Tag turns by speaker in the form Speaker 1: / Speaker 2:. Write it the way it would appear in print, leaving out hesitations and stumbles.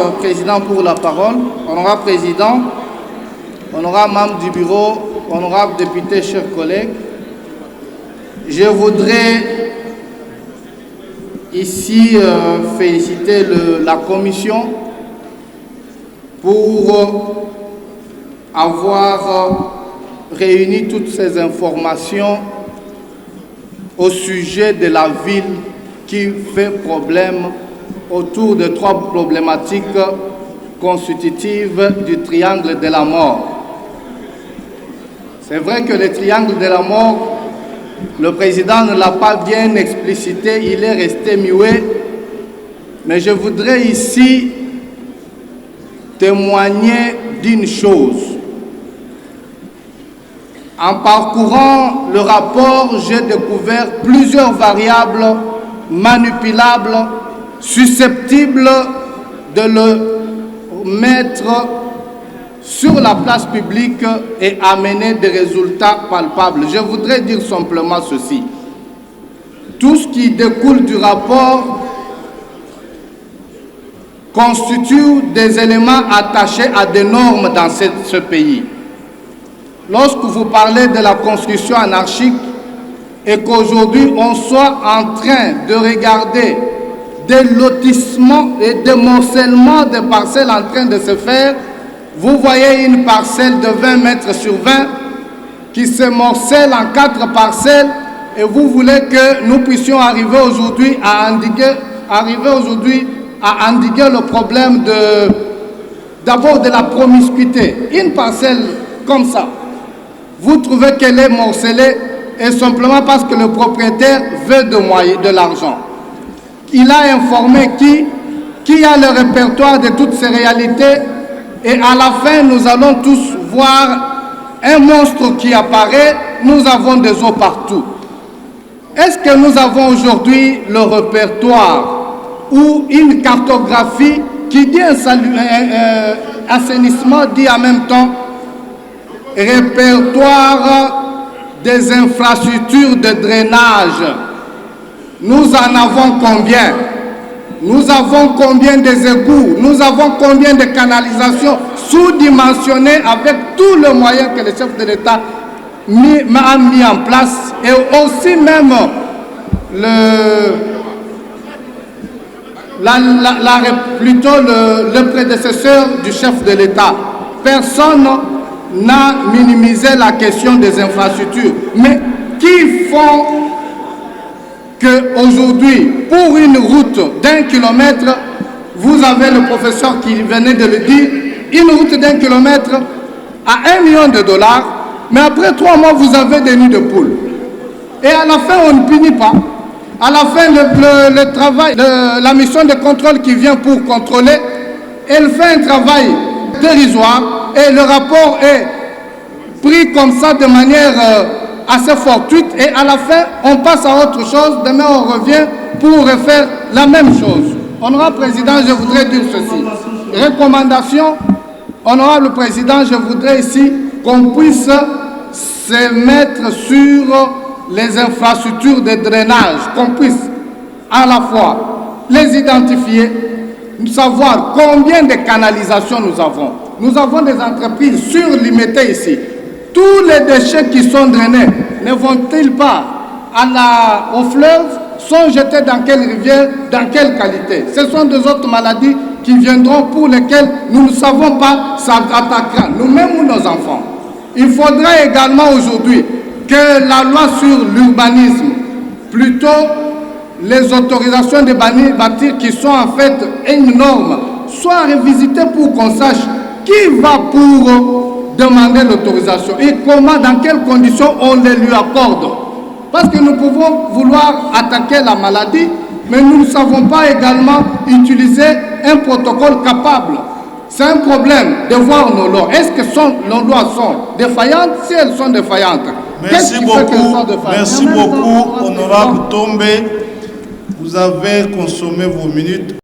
Speaker 1: Président pour la parole, honorable président, honorable membre du bureau, honorable député, chers collègues, je voudrais ici féliciter la commission pour avoir réuni toutes ces informations au sujet de la ville qui fait problème autour de trois problématiques constitutives du triangle de la mort. C'est vrai que le triangle de la mort, le président ne l'a pas bien explicité, il est resté muet, mais je voudrais ici témoigner d'une chose. En parcourant le rapport, j'ai découvert plusieurs variables manipulables susceptibles de le mettre sur la place publique et amener des résultats palpables. Je voudrais dire simplement ceci. Tout ce qui découle du rapport constitue des éléments attachés à des normes dans ce pays. Lorsque vous parlez de la constitution anarchique et qu'aujourd'hui on soit en train de regarder des lotissements et des morcellements de parcelles en train de se faire, vous voyez une parcelle de 20 mètres sur 20 qui se morcelle en 4 parcelles et vous voulez que nous puissions arriver aujourd'hui à endiguer le problème d'abord de la promiscuité. Une parcelle comme ça, vous trouvez qu'elle est morcelée et simplement parce que le propriétaire veut de l'argent. Il a informé qui a le répertoire de toutes ces réalités et à la fin, nous allons tous voir un monstre qui apparaît, nous avons des os partout. Est-ce que nous avons aujourd'hui le répertoire ou une cartographie qui dit assainissement, dit en même temps répertoire des infrastructures de drainage? Nous en avons combien? Nous avons combien des égouts? Nous avons combien de canalisations sous-dimensionnées avec tous les moyens que le chef de l'État a mis en place et aussi même le prédécesseur du chef de l'État. Personne n'a minimisé la question des infrastructures. Mais qui font qu'aujourd'hui, pour une route d'1 kilomètre, vous avez le professeur qui venait de le dire, une route d'1 kilomètre à $1 million, mais après 3 mois, vous avez des nids de poules. Et à la fin, on ne punit pas. À la fin, le travail, la mission de contrôle qui vient pour contrôler, elle fait un travail dérisoire et le rapport est pris comme ça de manière assez fortuite et à la fin, on passe à autre chose. Demain, on revient pour refaire la même chose. Honorable Président, je voudrais dire ceci. Recommandation, Honorable Président, je voudrais ici qu'on puisse se mettre sur les infrastructures de drainage, qu'on puisse à la fois les identifier, savoir combien de canalisations nous avons. Nous avons des entreprises surlimitées ici. Tous les déchets qui sont drainés ne vont-ils pas au fleuve, sont jetés dans quelle rivière, dans quelle qualité? Ce sont des autres maladies qui viendront pour lesquelles nous ne savons pas s'attaquer, nous-mêmes ou nos enfants. Il faudrait également aujourd'hui que la loi sur l'urbanisme, plutôt les autorisations de bâtir qui sont en fait une norme, soient revisitées pour qu'on sache qui va pour demander l'autorisation et comment, dans quelles conditions on les lui accorde. Parce que nous pouvons vouloir attaquer la maladie, mais nous ne savons pas également utiliser un protocole capable. C'est un problème de voir nos lois. Est-ce que nos lois sont défaillantes? Si elles sont défaillantes,
Speaker 2: merci beaucoup, honorable Tombé. Vous avez consommé vos minutes.